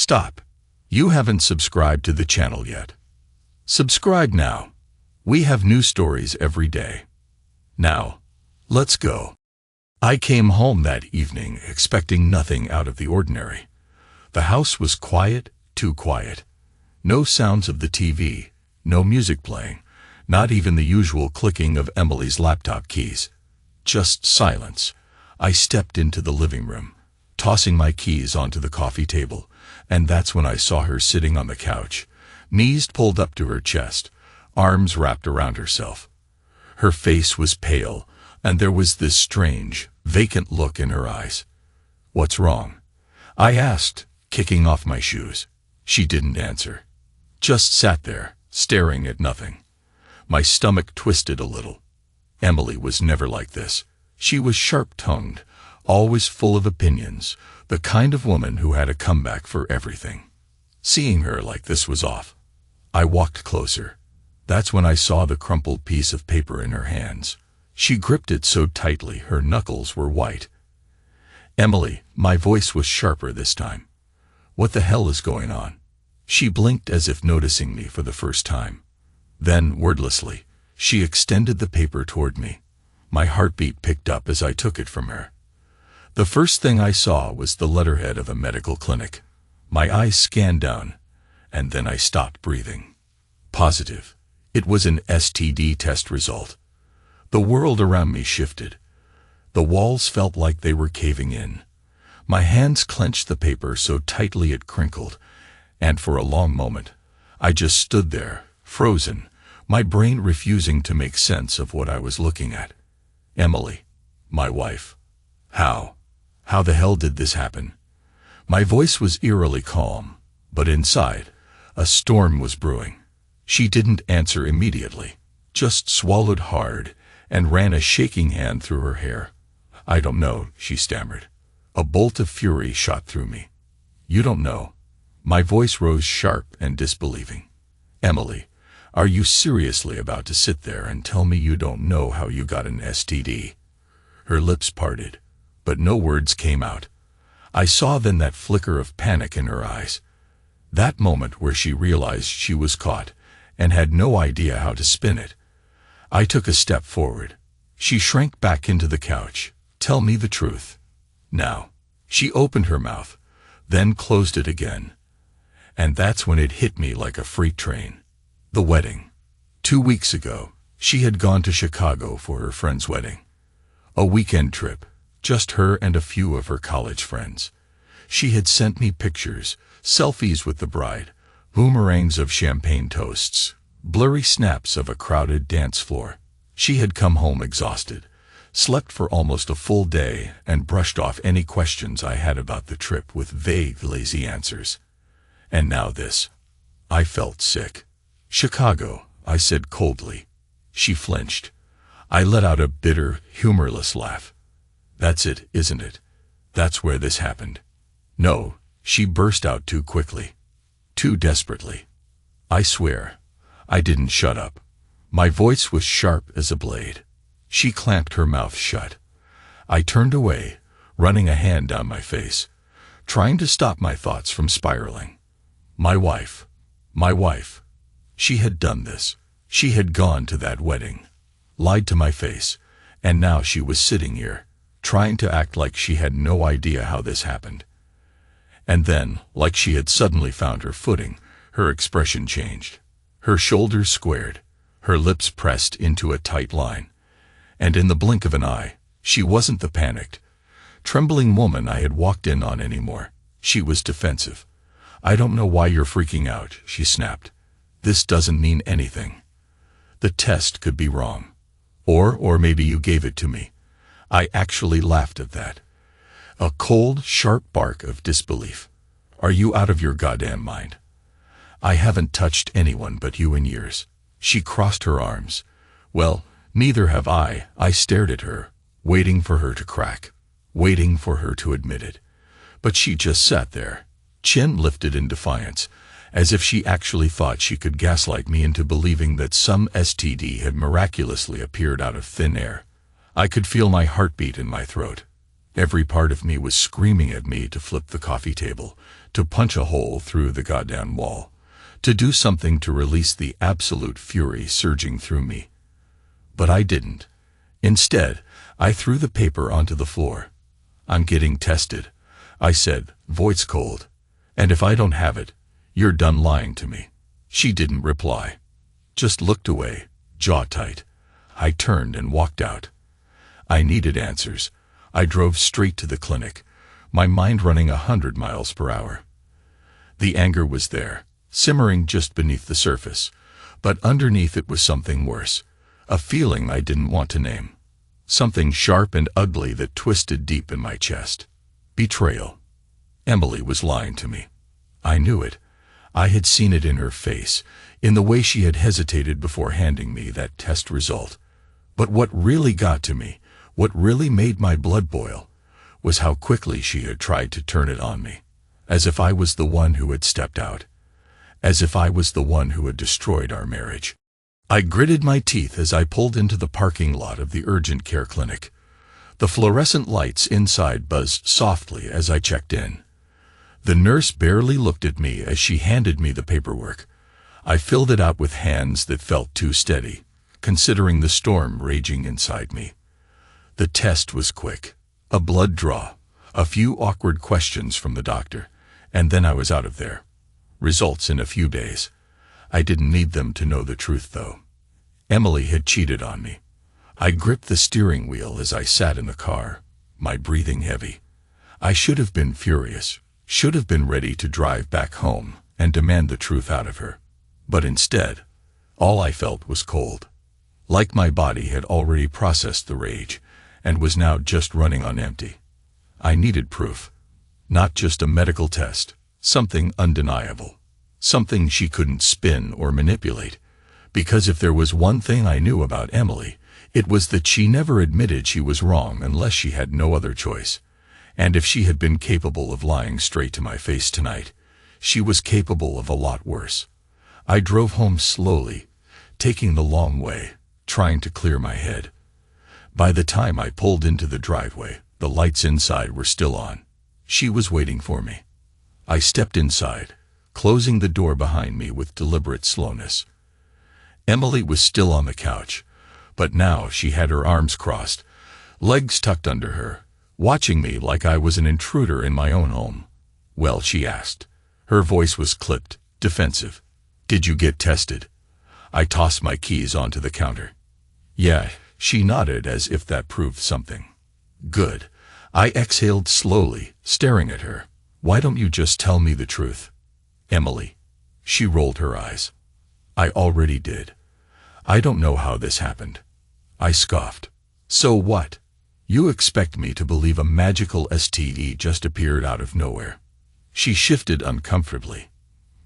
Stop. You haven't subscribed to the channel yet. Subscribe now. We have new stories every day. Now, let's go. I came home that evening expecting nothing out of the ordinary. The house was quiet, too quiet. No sounds of the TV, no music playing, not even the usual clicking of Emily's laptop keys. Just silence. I stepped into the living room, tossing my keys onto the coffee table, and that's when I saw her sitting on the couch, knees pulled up to her chest, arms wrapped around herself. Her face was pale, and there was this strange, vacant look in her eyes. "What's wrong?" I asked, kicking off my shoes. She didn't answer. Just sat there, staring at nothing. My stomach twisted a little. Emily was never like this. She was sharp-tongued, always full of opinions, the kind of woman who had a comeback for everything. Seeing her like this was off. I walked closer. That's when I saw the crumpled piece of paper in her hands. She gripped it so tightly her knuckles were white. "Emily," my voice was sharper this time. "What the hell is going on?" She blinked as if noticing me for the first time. Then, wordlessly, she extended the paper toward me. My heartbeat picked up as I took it from her. The first thing I saw was the letterhead of a medical clinic. My eyes scanned down, and then I stopped breathing. Positive. It was an STD test result. The world around me shifted. The walls felt like they were caving in. My hands clenched the paper so tightly it crinkled, and for a long moment, I just stood there, frozen, my brain refusing to make sense of what I was looking at. Emily, my wife. How the hell did this happen? My voice was eerily calm, but inside, a storm was brewing. She didn't answer immediately, just swallowed hard and ran a shaking hand through her hair. "I don't know," she stammered. A bolt of fury shot through me. "You don't know?" My voice rose sharp and disbelieving. "Emily, are you seriously about to sit there and tell me you don't know how you got an STD? Her lips parted, but no words came out. I saw then that flicker of panic in her eyes. That moment where she realized she was caught and had no idea how to spin it. I took a step forward. She shrank back into the couch. "Tell me the truth. Now." She opened her mouth, then closed it again. And that's when it hit me like a freight train. The wedding. 2 weeks ago, she had gone to Chicago for her friend's wedding. A weekend trip, just her and a few of her college friends. She had sent me pictures, selfies with the bride, boomerangs of champagne toasts, blurry snaps of a crowded dance floor. She had come home exhausted, slept for almost a full day, and brushed off any questions I had about the trip with vague, lazy answers. And now this. I felt sick. "Chicago," I said coldly. She flinched. I let out a bitter, humorless laugh. "That's it, isn't it? That's where this happened." "No," she burst out too quickly, too desperately. I swear, I didn't shut up. My voice was sharp as a blade. She clamped her mouth shut. I turned away, running a hand down my face, trying to stop my thoughts from spiraling. My wife. She had done this. She had gone to that wedding, lied to my face, and now she was sitting here, trying to act like she had no idea how this happened. And then, like she had suddenly found her footing, her expression changed. Her shoulders squared, her lips pressed into a tight line. And in the blink of an eye, she wasn't the panicked, trembling woman I had walked in on anymore. She was defensive. "I don't know why you're freaking out," she snapped. "This doesn't mean anything. The test could be wrong. Or maybe you gave it to me." I actually laughed at that. A cold, sharp bark of disbelief. "Are you out of your goddamn mind? I haven't touched anyone but you in years." She crossed her arms. "Well, neither have I." I stared at her, waiting for her to crack, waiting for her to admit it. But she just sat there, chin lifted in defiance, as if she actually thought she could gaslight me into believing that some STD had miraculously appeared out of thin air. I could feel my heartbeat in my throat. Every part of me was screaming at me to flip the coffee table, to punch a hole through the goddamn wall, to do something to release the absolute fury surging through me. But I didn't. Instead, I threw the paper onto the floor. "I'm getting tested," I said, voice cold. "And if I don't have it, you're done lying to me." She didn't reply. Just looked away, jaw tight. I turned and walked out. I needed answers. I drove straight to the clinic, my mind running 100 miles per hour. The anger was there, simmering just beneath the surface, but underneath it was something worse, a feeling I didn't want to name. Something sharp and ugly that twisted deep in my chest. Betrayal. Emily was lying to me. I knew it. I had seen it in her face, in the way she had hesitated before handing me that test result. But what really got to me, what really made my blood boil, was how quickly she had tried to turn it on me, as if I was the one who had stepped out, as if I was the one who had destroyed our marriage. I gritted my teeth as I pulled into the parking lot of the urgent care clinic. The fluorescent lights inside buzzed softly as I checked in. The nurse barely looked at me as she handed me the paperwork. I filled it out with hands that felt too steady, considering the storm raging inside me. The test was quick. A blood draw, a few awkward questions from the doctor, and then I was out of there. Results in a few days. I didn't need them to know the truth, though. Emily had cheated on me. I gripped the steering wheel as I sat in the car, my breathing heavy. I should have been furious, should have been ready to drive back home and demand the truth out of her. But instead, all I felt was cold. Like my body had already processed the rage and was now just running on empty. I needed proof. Not just a medical test, something undeniable. Something she couldn't spin or manipulate. Because if there was one thing I knew about Emily, it was that she never admitted she was wrong unless she had no other choice. And if she had been capable of lying straight to my face tonight, she was capable of a lot worse. I drove home slowly, taking the long way, trying to clear my head. By the time I pulled into the driveway, the lights inside were still on. She was waiting for me. I stepped inside, closing the door behind me with deliberate slowness. Emily was still on the couch, but now she had her arms crossed, legs tucked under her, watching me like I was an intruder in my own home. "Well," she asked. Her voice was clipped, defensive. "Did you get tested?" I tossed my keys onto the counter. "Yeah," she nodded as if that proved something. "Good." I exhaled slowly, staring at her. "Why don't you just tell me the truth?" "Emily." She rolled her eyes. "I already did. I don't know how this happened." I scoffed. "So what? You expect me to believe a magical STD just appeared out of nowhere?" She shifted uncomfortably.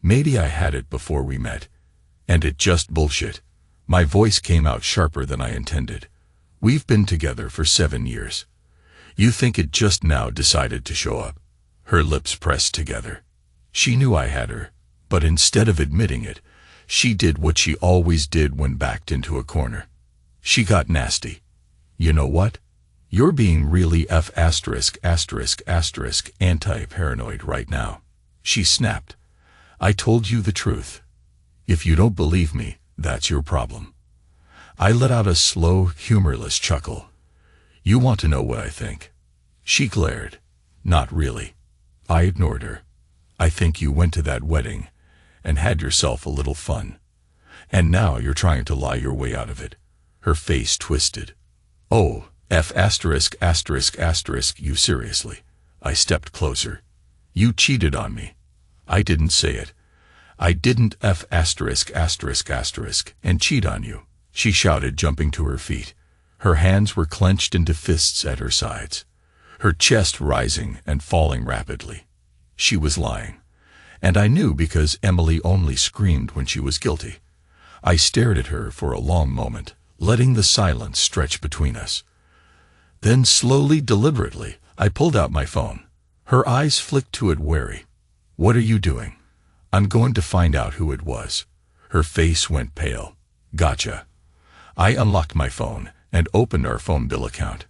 "Maybe I had it before we met. And it just bullshit." My voice came out sharper than I intended. "We've been together for 7 years. You think it just now decided to show up?" Her lips pressed together. She knew I had her, but instead of admitting it, she did what she always did when backed into a corner. She got nasty. "You know what? You're being really anti-paranoid right now," she snapped. "I told you the truth. If you don't believe me, that's your problem." I let out a slow, humorless chuckle. "You want to know what I think?" She glared. "Not really." I ignored her. "I think you went to that wedding and had yourself a little fun. And now you're trying to lie your way out of it." Her face twisted. "Oh, you seriously?" I stepped closer. "You cheated on me." "I didn't say it. I didn't and cheat on you," she shouted, jumping to her feet. Her hands were clenched into fists at her sides, her chest rising and falling rapidly. She was lying. And I knew because Emily only screamed when she was guilty. I stared at her for a long moment, letting the silence stretch between us. Then slowly, deliberately, I pulled out my phone. Her eyes flicked to it wary. "What are you doing?" "I'm going to find out who it was." Her face went pale. "Gotcha." I unlocked my phone and opened our phone bill account.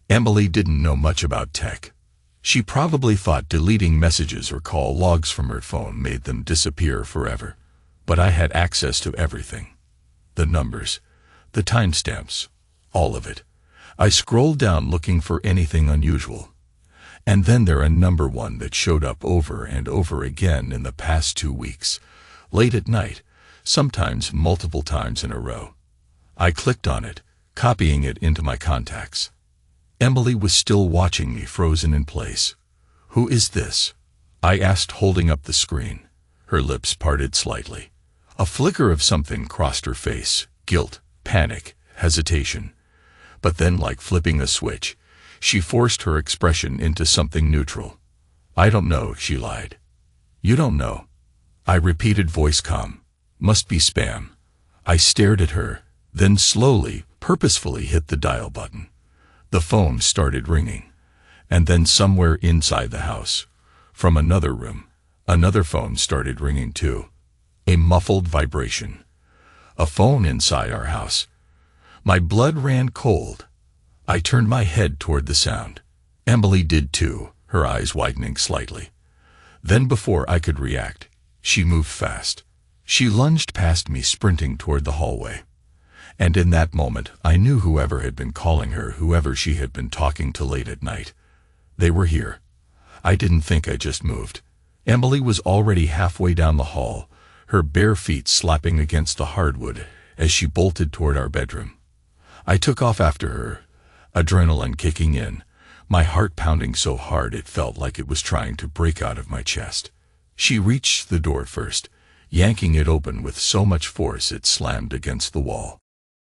Emily didn't know much about tech. She probably thought deleting messages or call logs from her phone made them disappear forever. But I had access to everything. The numbers, the timestamps, all of it. I scrolled down looking for anything unusual. And then there a number one that showed up over and over again in the past 2 weeks, late at night, sometimes multiple times in a row. I clicked on it, copying it into my contacts. Emily was still watching me, frozen in place. "Who is this?" I asked, holding up the screen. Her lips parted slightly. A flicker of something crossed her face: guilt, panic, hesitation. But then, like flipping a switch, she forced her expression into something neutral. "I don't know," she lied. "You don't know?" I repeated, voice calm. "Must be spam." I stared at her, then slowly, purposefully hit the dial button. The phone started ringing. And then somewhere inside the house, from another room, another phone started ringing too. A muffled vibration. A phone inside our house. My blood ran cold. I turned my head toward the sound. Emily did too, her eyes widening slightly. Then, before I could react, she moved fast. She lunged past me, sprinting toward the hallway. And in that moment, I knew whoever had been calling her, whoever she had been talking to late at night, they were here. I didn't think, I just moved. Emily was already halfway down the hall, her bare feet slapping against the hardwood as she bolted toward our bedroom. I took off after her, adrenaline kicking in, my heart pounding so hard it felt like it was trying to break out of my chest. She reached the door first, yanking it open with so much force it slammed against the wall.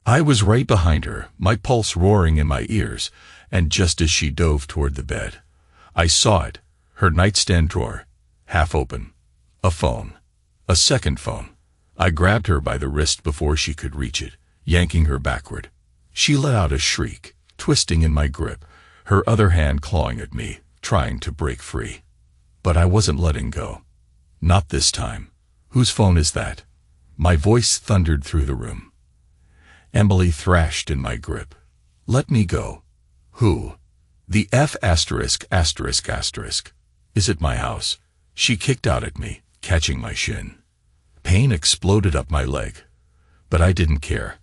I was right behind her, my pulse roaring in my ears, and just as she dove toward the bed, I saw it, her nightstand drawer, half open. A phone. A second phone. I grabbed her by the wrist before she could reach it, yanking her backward. She let out a shriek, twisting in my grip, her other hand clawing at me, trying to break free. But I wasn't letting go. Not this time. "Whose phone is that?" My voice thundered through the room. Emily thrashed in my grip. "Let me go." "Who?" "The F asterisk asterisk asterisk. Is it my house?" She kicked out at me, catching my shin. Pain exploded up my leg. But I didn't care.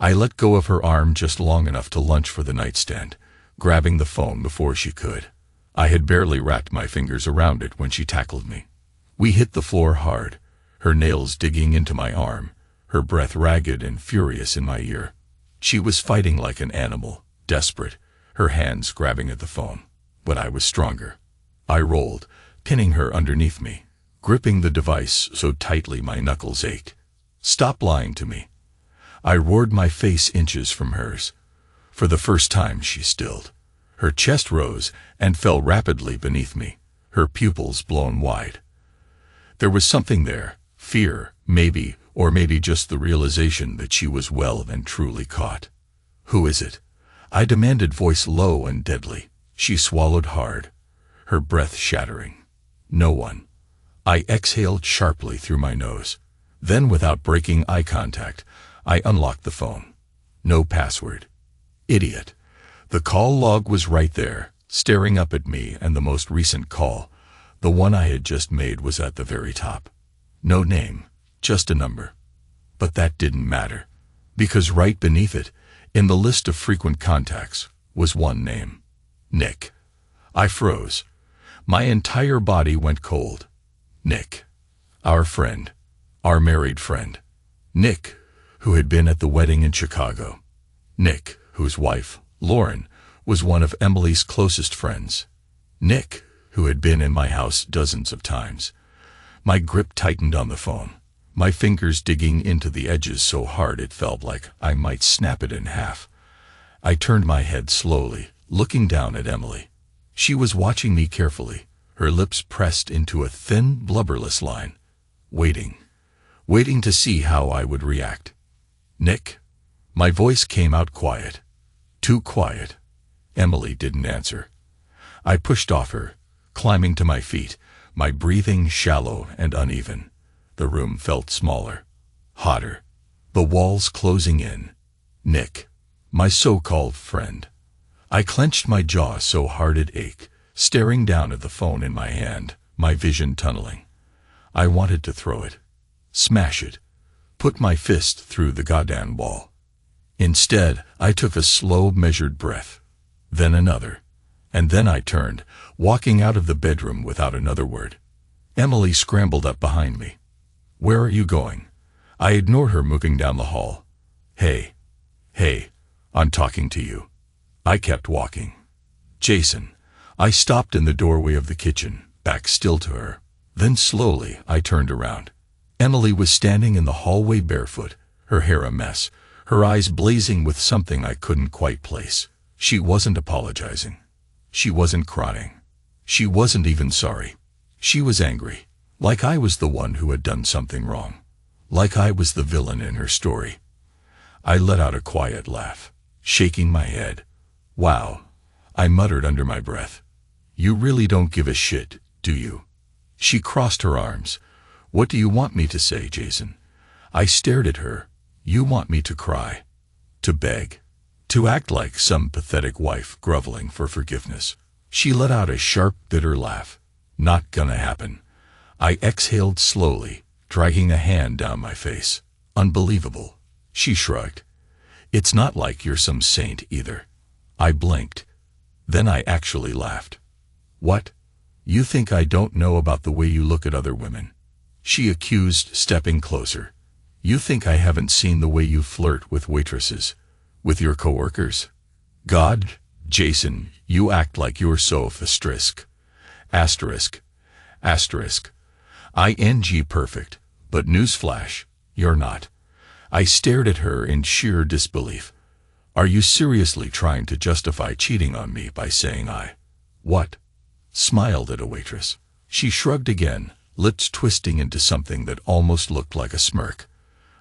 I let go of her arm just long enough to lunge for the nightstand, grabbing the phone before she could. I had barely wrapped my fingers around it when she tackled me. We hit the floor hard, her nails digging into my arm, her breath ragged and furious in my ear. She was fighting like an animal, desperate, her hands grabbing at the phone. But I was stronger. I rolled, pinning her underneath me, gripping the device so tightly my knuckles ached. "Stop lying to me." I roared, my face inches from hers. For the first time she stilled. Her chest rose and fell rapidly beneath me, her pupils blown wide. There was something there, fear, maybe, or maybe just the realization that she was well and truly caught. "Who is it?" I demanded, voice low and deadly. She swallowed hard, her breath shattering. "No one." I exhaled sharply through my nose. Then, without breaking eye contact, I unlocked the phone. No password. Idiot. The call log was right there, staring up at me, and the most recent call, the one I had just made, was at the very top. No name, just a number. But that didn't matter, because right beneath it, in the list of frequent contacts, was one name: Nick. I froze. My entire body went cold. Nick. Our friend. Our married friend. Nick, who had been at the wedding in Chicago. Nick, whose wife, Lauren, was one of Emily's closest friends. Nick, who had been in my house dozens of times. My grip tightened on the phone, my fingers digging into the edges so hard it felt like I might snap it in half. I turned my head slowly, looking down at Emily. She was watching me carefully, her lips pressed into a thin, blubberless line, waiting to see how I would react. "Nick?" My voice came out quiet. Too quiet. Emily didn't answer. I pushed off her, climbing to my feet, my breathing shallow and uneven. The room felt smaller, hotter, the walls closing in. Nick, my so-called friend. I clenched my jaw so hard it ached, staring down at the phone in my hand, my vision tunneling. I wanted to throw it, smash it, put my fist through the goddamn wall. Instead, I took a slow, measured breath, then another, and then I turned, walking out of the bedroom without another word. Emily scrambled up behind me. "Where are you going?" I ignored her, moving down the hall. Hey, I'm talking to you." I kept walking. "Jason." I stopped in the doorway of the kitchen, back still to her. Then slowly I turned around. Emily was standing in the hallway barefoot, her hair a mess, her eyes blazing with something I couldn't quite place. She wasn't apologizing. She wasn't crying. She wasn't even sorry. She was angry, like I was the one who had done something wrong, like I was the villain in her story. I let out a quiet laugh, shaking my head. "Wow," I muttered under my breath. "You really don't give a shit, do you?" She crossed her arms. "What do you want me to say, Jason?" I stared at her. "You want me to cry? To beg? To act like some pathetic wife groveling for forgiveness?" She let out a sharp, bitter laugh. "Not gonna happen." I exhaled slowly, dragging a hand down my face. "Unbelievable." She shrugged. "It's not like you're some saint either." I blinked. Then I actually laughed. "What? You think I don't know about the way you look at other women?" She accused, stepping closer. "You think I haven't seen the way you flirt with waitresses, with your coworkers? God, Jason, you act like you're so asterisk, ing perfect, but newsflash, you're not." I stared at her in sheer disbelief. "Are you seriously trying to justify cheating on me by saying I smiled at a waitress?" She shrugged again, lips twisting into something that almost looked like a smirk.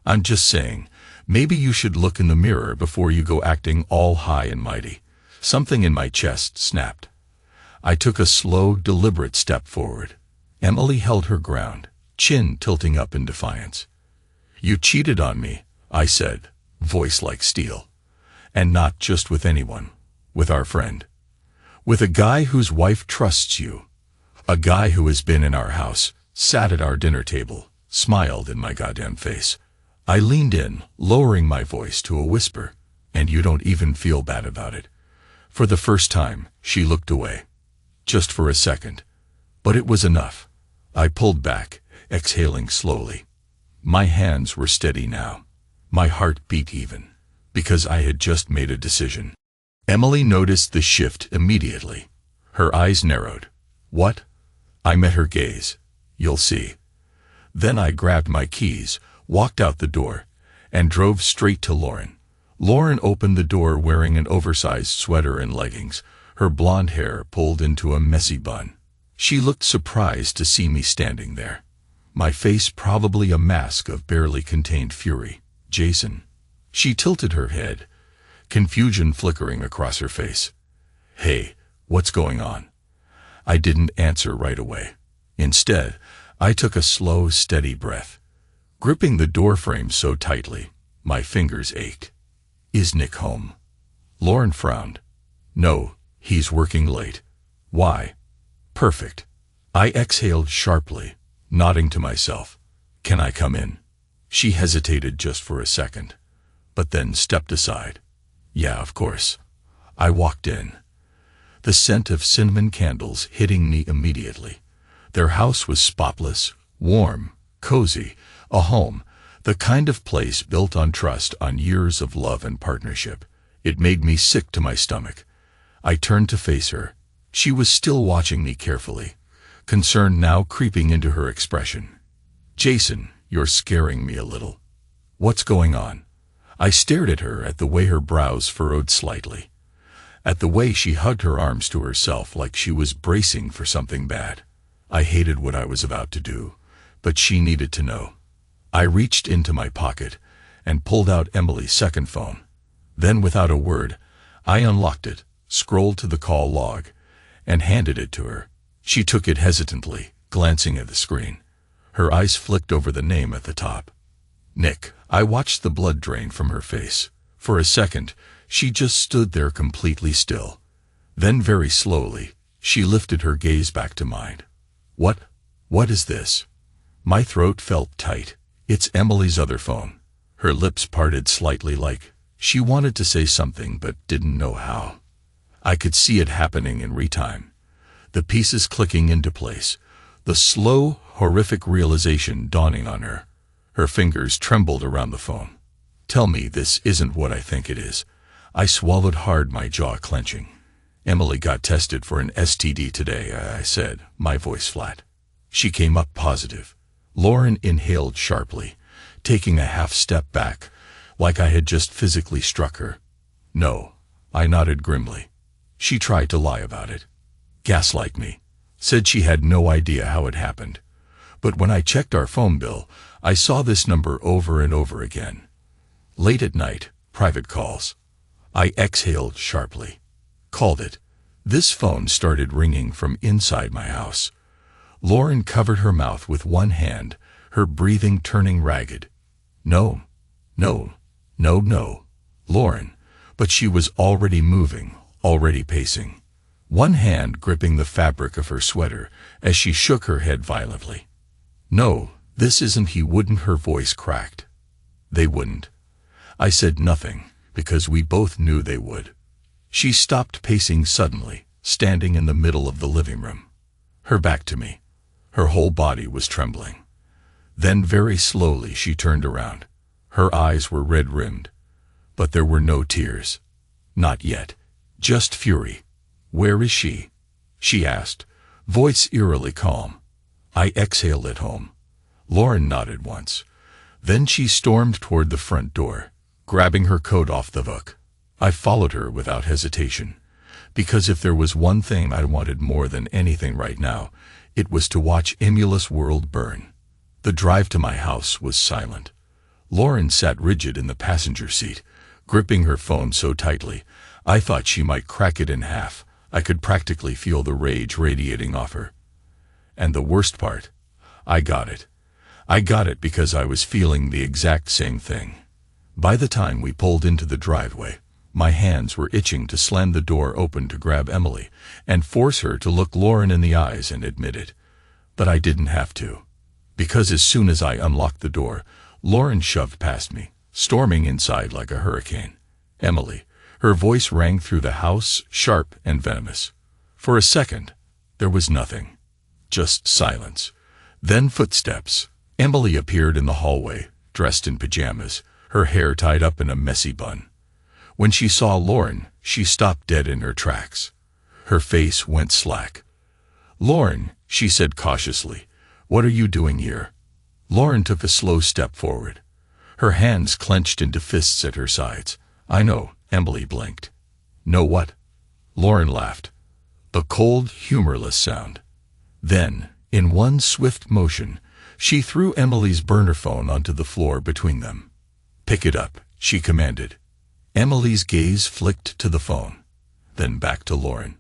"I'm just saying, maybe you should look in the mirror before you go acting all high and mighty." Something in my chest snapped. I took a slow, deliberate step forward. Emily held her ground, chin tilting up in defiance. "You cheated on me," I said, voice like steel. "And not just with anyone, with our friend. With a guy whose wife trusts you. A guy who has been in our house, sat at our dinner table, smiled in my goddamn face." I leaned in, lowering my voice to a whisper. "And you don't even feel bad about it?" For the first time, she looked away. Just for a second. But it was enough. I pulled back, exhaling slowly. My hands were steady now. My heart beat even, because I had just made a decision. Emily noticed the shift immediately. Her eyes narrowed. "What?" I met her gaze. "You'll see." Then I grabbed my keys, walked out the door, and drove straight to Lauren. Lauren opened the door wearing an oversized sweater and leggings, her blonde hair pulled into a messy bun. She looked surprised to see me standing there. My face probably a mask of barely contained fury. "Jason." She tilted her head, confusion flickering across her face. "Hey, what's going on?" I didn't answer right away. Instead, I took a slow, steady breath. Gripping the doorframe so tightly, my fingers ached. "Is Nick home?" Lauren frowned. "No, he's working late." "Why?" "Perfect." I exhaled sharply, nodding to myself. "Can I come in?" She hesitated just for a second, but then stepped aside. "Yeah, of course." I walked in. The scent of cinnamon candles hitting me immediately. Their house was spotless, warm, cozy, a home, the kind of place built on trust, on years of love and partnership. It made me sick to my stomach. I turned to face her. She was still watching me carefully, concern now creeping into her expression. "Jason, you're scaring me a little." "What's going on?" I stared at her, at the way her brows furrowed slightly, at the way she hugged her arms to herself like she was bracing for something bad. I hated what I was about to do, but she needed to know. I reached into my pocket and pulled out Emily's second phone. Then, without a word, I unlocked it, scrolled to the call log, and handed it to her. She took it hesitantly, glancing at the screen. Her eyes flicked over the name at the top. "Nick." I watched the blood drain from her face. For a second, she just stood there completely still. Then very slowly, She lifted her gaze back to mine. What is this? My throat felt tight. It's Emily's other phone. Her lips parted slightly like she wanted to say something but didn't know how. I could see it happening in real-time. The pieces clicking into place. The slow, horrific realization dawning on her. Her fingers trembled around the phone. Tell me this isn't what I think it is. I swallowed hard, my jaw clenching. Emily got tested for an STD today, I said, my voice flat. She came up positive. Lauren inhaled sharply, taking a half step back, like I had just physically struck her. No, I nodded grimly. She tried to lie about it. Gaslight me. Said she had no idea how it happened. But when I checked our phone bill, I saw this number over and over again. Late at night, private calls. I exhaled sharply. Called it. This phone started ringing from inside my house. Lauren covered her mouth with one hand, her breathing turning ragged. No, Lauren. But she was already moving, already pacing. One hand gripping the fabric of her sweater as she shook her head violently. No, this isn't. He wouldn't. Her voice cracked. They wouldn't. I said nothing, because we both knew they would. She stopped pacing suddenly, standing in the middle of the living room. Her back to me. Her whole body was trembling. Then very slowly she turned around. Her eyes were red-rimmed. But there were no tears. Not yet. Just fury. Where is she? She asked, voice eerily calm. I exhaled at home. Lauren nodded once. Then she stormed toward the front door, grabbing her coat off the hook. I followed her without hesitation, because if there was one thing I wanted more than anything right now, it was to watch Emily's world burn. The drive to my house was silent. Lauren sat rigid in the passenger seat, gripping her phone so tightly, I thought she might crack it in half. I could practically feel the rage radiating off her. And the worst part, I got it. I got it because I was feeling the exact same thing. By the time we pulled into the driveway, my hands were itching to slam the door open to grab Emily and force her to look Lauren in the eyes and admit it. But I didn't have to. Because as soon as I unlocked the door, Lauren shoved past me, storming inside like a hurricane. Emily. Her voice rang through the house, sharp and venomous. For a second, there was nothing. Just silence. Then footsteps. Emily appeared in the hallway, dressed in pajamas, her hair tied up in a messy bun. When she saw Lauren, she stopped dead in her tracks. Her face went slack. Lauren, she said cautiously, what are you doing here? Lauren took a slow step forward. Her hands clenched into fists at her sides. I know, Emily blinked. Know what? Lauren laughed. A cold, humorless sound. Then, in one swift motion, she threw Emily's burner phone onto the floor between them. Pick it up, she commanded. Emily's gaze flicked to the phone, then back to Lauren.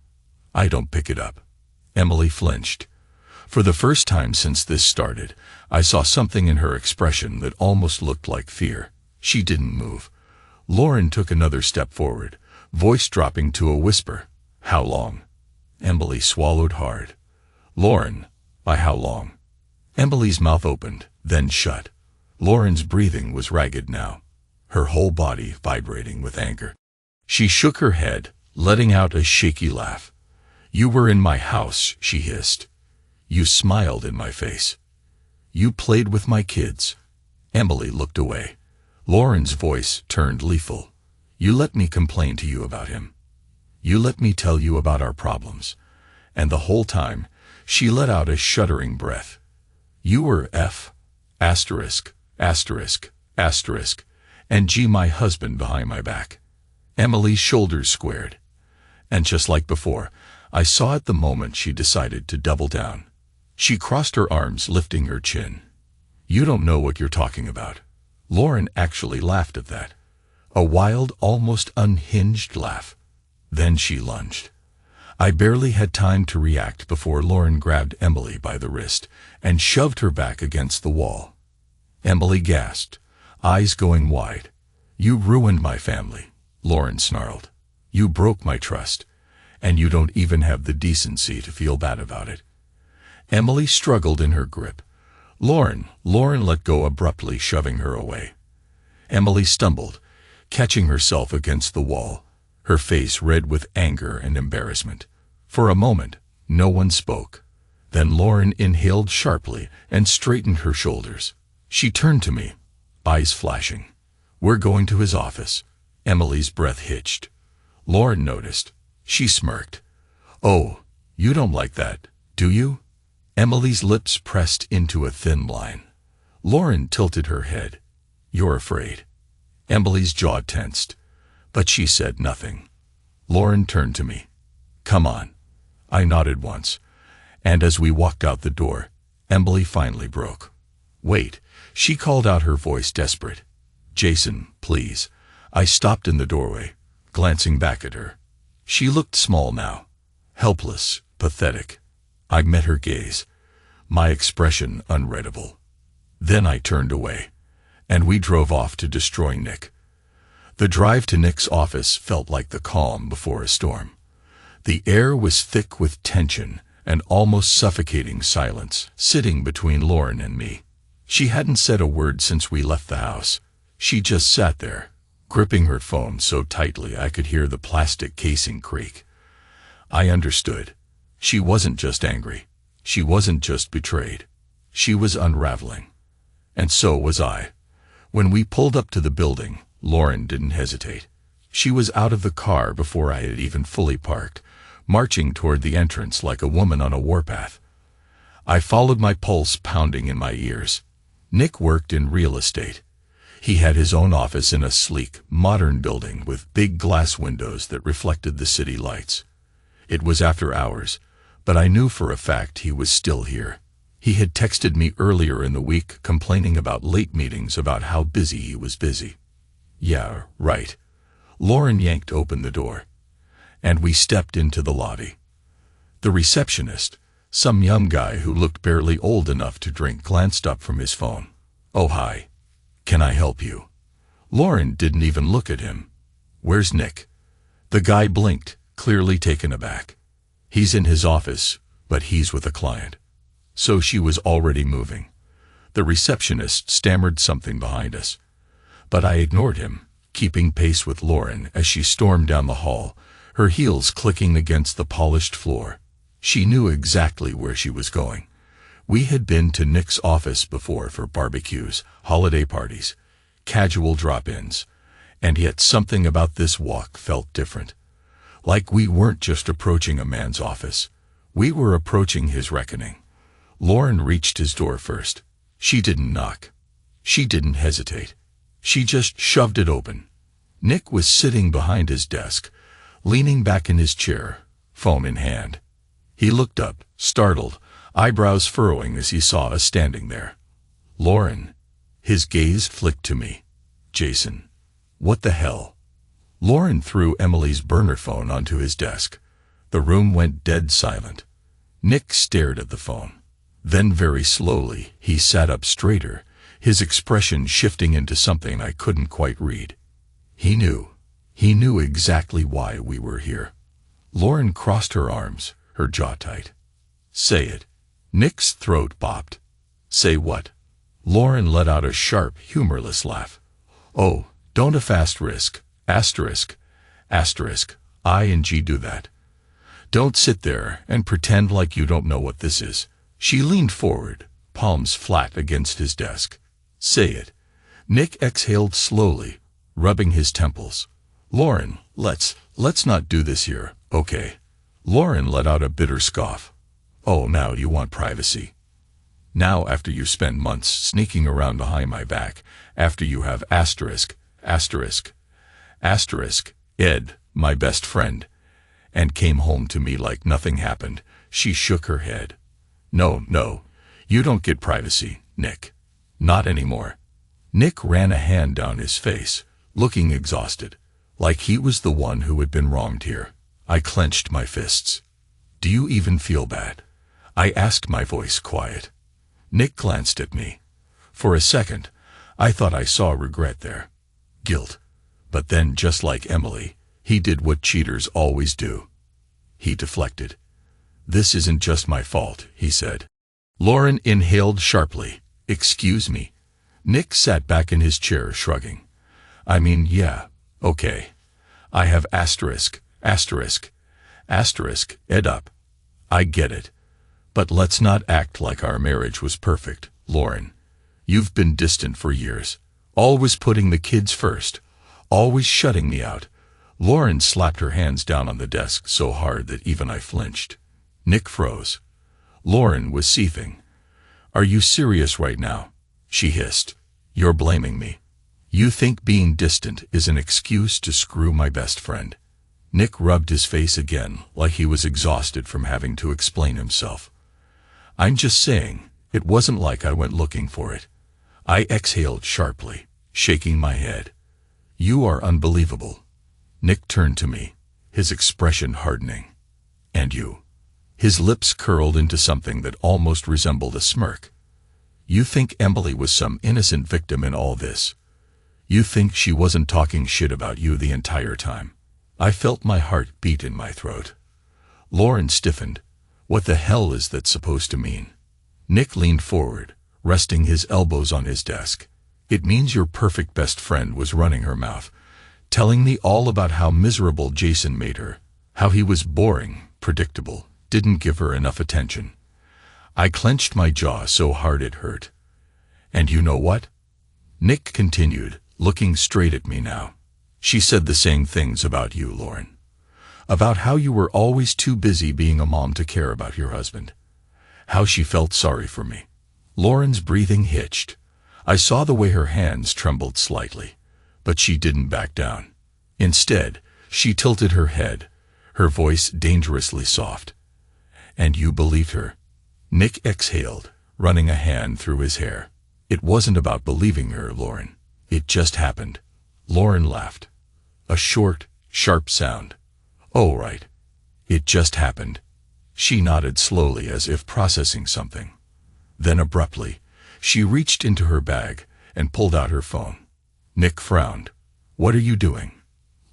I don't pick it up. Emily flinched. For the first time since this started, I saw something in her expression that almost looked like fear. She didn't move. Lauren took another step forward, voice dropping to a whisper. How long? Emily swallowed hard. Lauren, by how long? Emily's mouth opened, then shut. Lauren's breathing was ragged now, her whole body vibrating with anger. She shook her head, letting out a shaky laugh. You were in my house, she hissed. You smiled in my face. You played with my kids. Emily looked away. Lauren's voice turned lethal. You let me complain to you about him. You let me tell you about our problems. And the whole time, she let out a shuddering breath. You were F, asterisk, asterisk, asterisk, and G, my husband, behind my back. Emily's shoulders squared. And just like before, I saw at the moment she decided to double down. She crossed her arms, lifting her chin. You don't know what you're talking about. Lauren actually laughed at that. A wild, almost unhinged laugh. Then she lunged. I barely had time to react before Lauren grabbed Emily by the wrist and shoved her back against the wall. Emily gasped, eyes going wide. You ruined my family, Lauren snarled. You broke my trust. and you don't even have the decency to feel bad about it." Emily struggled in her grip. Lauren let go abruptly, shoving her away. Emily stumbled, catching herself against the wall, her face red with anger and embarrassment. For a moment, no one spoke. Then Lauren inhaled sharply and straightened her shoulders. She turned to me, eyes flashing. "We're going to his office." Emily's breath hitched. Lauren noticed. She smirked. "Oh, you don't like that, do you?" Emily's lips pressed into a thin line. Lauren tilted her head. "You're afraid." Emily's jaw tensed, but she said nothing. Lauren turned to me. "Come on." I nodded once, and as we walked out the door, Emily finally broke. "Wait," she called out, her voice desperate. "Jason, please." I stopped in the doorway, glancing back at her. She looked small now, helpless, pathetic. I met her gaze, my expression unreadable. Then I turned away, and we drove off to destroy Nick. The drive to Nick's office felt like the calm before a storm. The air was thick with tension and almost suffocating silence sitting between Lauren and me. She hadn't said a word since we left the house. She just sat there, gripping her phone so tightly I could hear the plastic casing creak. I understood. She wasn't just angry. She wasn't just betrayed. She was unraveling. And so was I. When we pulled up to the building, Lauren didn't hesitate. She was out of the car before I had even fully parked, marching toward the entrance like a woman on a warpath. I followed, my pulse pounding in my ears. Nick worked in real estate. He had his own office in a sleek, modern building with big glass windows that reflected the city lights. It was after hours, but I knew for a fact he was still here. He had texted me earlier in the week complaining about late meetings, about how busy he was busy. Yeah, right. Lauren yanked open the door, and we stepped into the lobby. The receptionist, some young guy who looked barely old enough to drink, glanced up from his phone. "Oh, hi. Can I help you?" Lauren didn't even look at him. "Where's Nick?" The guy blinked, clearly taken aback. "He's in his office, but he's with a client." So she was already moving. The receptionist stammered something behind us, but I ignored him, keeping pace with Lauren as she stormed down the hall, her heels clicking against the polished floor. She knew exactly where she was going. We had been to Nick's office before for barbecues, holiday parties, casual drop-ins, and yet something about this walk felt different. Like we weren't just approaching a man's office. We were approaching his reckoning. Lauren reached his door first. She didn't knock. She didn't hesitate. She just shoved it open. Nick was sitting behind his desk, leaning back in his chair, phone in hand. He looked up, startled, eyebrows furrowing as he saw us standing there. "Lauren." His gaze flicked to me. "Jason. What the hell?" Lauren threw Emily's burner phone onto his desk. The room went dead silent. Nick stared at the phone. Then very slowly, he sat up straighter, his expression shifting into something I couldn't quite read. He knew. He knew exactly why we were here. Lauren crossed her arms, her jaw tight. "Say it." Nick's throat popped. "Say what?" Lauren let out a sharp, humorless laugh. "Oh, don't a fast risk. Asterisk. Asterisk. ING do that. Don't sit there and pretend like you don't know what this is." She leaned forward, palms flat against his desk. "Say it." Nick exhaled slowly, rubbing his temples. "Lauren, let's not do this here, okay?" Lauren let out a bitter scoff. "Oh, now you want privacy? Now after you spend months sneaking around behind my back, after you have asterisk, asterisk, asterisk, Ed, my best friend, and came home to me like nothing happened." She shook her head. No, you don't get privacy, Nick. Not anymore." Nick ran a hand down his face, looking exhausted, like he was the one who had been wronged here. I clenched my fists. "Do you even feel bad?" I asked, my voice quiet. Nick glanced at me. For a second, I thought I saw regret there. Guilt. But then, just like Emily, he did what cheaters always do. he deflected. This isn't just my fault, he said. Lauren inhaled sharply. Excuse me. Nick sat back in his chair, shrugging. I mean, yeah, okay. I have asterisk, ed up. I get it. But let's not act like our marriage was perfect, Lauren. You've been distant for years, always putting the kids first, always shutting me out. Lauren slapped her hands down on the desk so hard that even I flinched. Nick froze. Lauren was seething. Are you serious right now? She hissed. You're blaming me. You think being distant is an excuse to screw my best friend? Nick rubbed his face again, like he was exhausted from having to explain himself. I'm just saying, it wasn't like I went looking for it. I exhaled sharply, shaking my head. You are unbelievable. Nick turned to me, his expression hardening. And you? His lips curled into something that almost resembled a smirk. You think Emily was some innocent victim in all this? You think she wasn't talking shit about you the entire time? I felt my heart beat in my throat. Lauren stiffened. What the hell is that supposed to mean? Nick leaned forward, resting his elbows on his desk. It means your perfect best friend was running her mouth, telling me all about how miserable Jason made her, how he was boring, predictable, didn't give her enough attention. I clenched my jaw so hard it hurt. And you know what? Nick continued, looking straight at me now. She said the same things about you, Lauren. About how you were always too busy being a mom to care about your husband. How she felt sorry for me. Lauren's breathing hitched. I saw the way her hands trembled slightly, but she didn't back down. Instead, she tilted her head, her voice dangerously soft. And you believed her? Nick exhaled, running a hand through his hair. It wasn't about believing her, Lauren. It just happened. Lauren laughed. A short, sharp sound. Oh, right. It just happened. She nodded slowly as if processing something. Then abruptly, she reached into her bag and pulled out her phone. Nick frowned. What are you doing?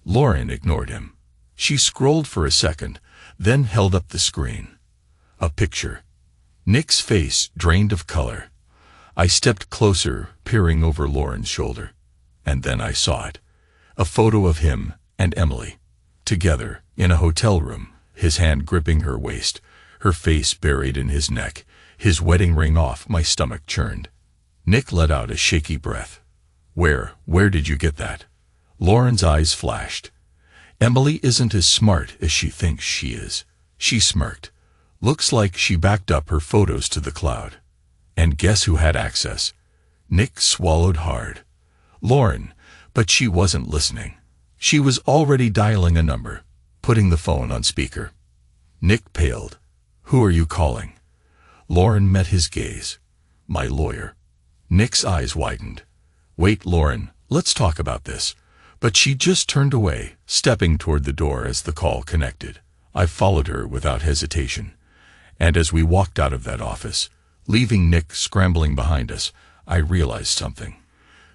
Lauren ignored him. She scrolled for a second, then held up the screen. A picture. Nick's face drained of color. I stepped closer, peering over Lauren's shoulder. And then I saw it. A photo of him and Emily. Together, in a hotel room, his hand gripping her waist, her face buried in his neck, his wedding ring off. My stomach churned. Nick let out a shaky breath. Where did you get that? Lauren's eyes flashed. Emily isn't as smart as she thinks she is. She smirked. Looks like she backed up her photos to the cloud. And guess who had access? Nick swallowed hard. Lauren, but she wasn't listening. She was already dialing a number, putting the phone on speaker. Nick paled. Who are you calling? Lauren met his gaze. My lawyer. Nick's eyes widened. Wait, Lauren, let's talk about this. But she just turned away, stepping toward the door as the call connected. I followed her without hesitation. And as we walked out of that office, leaving Nick scrambling behind us, I realized something.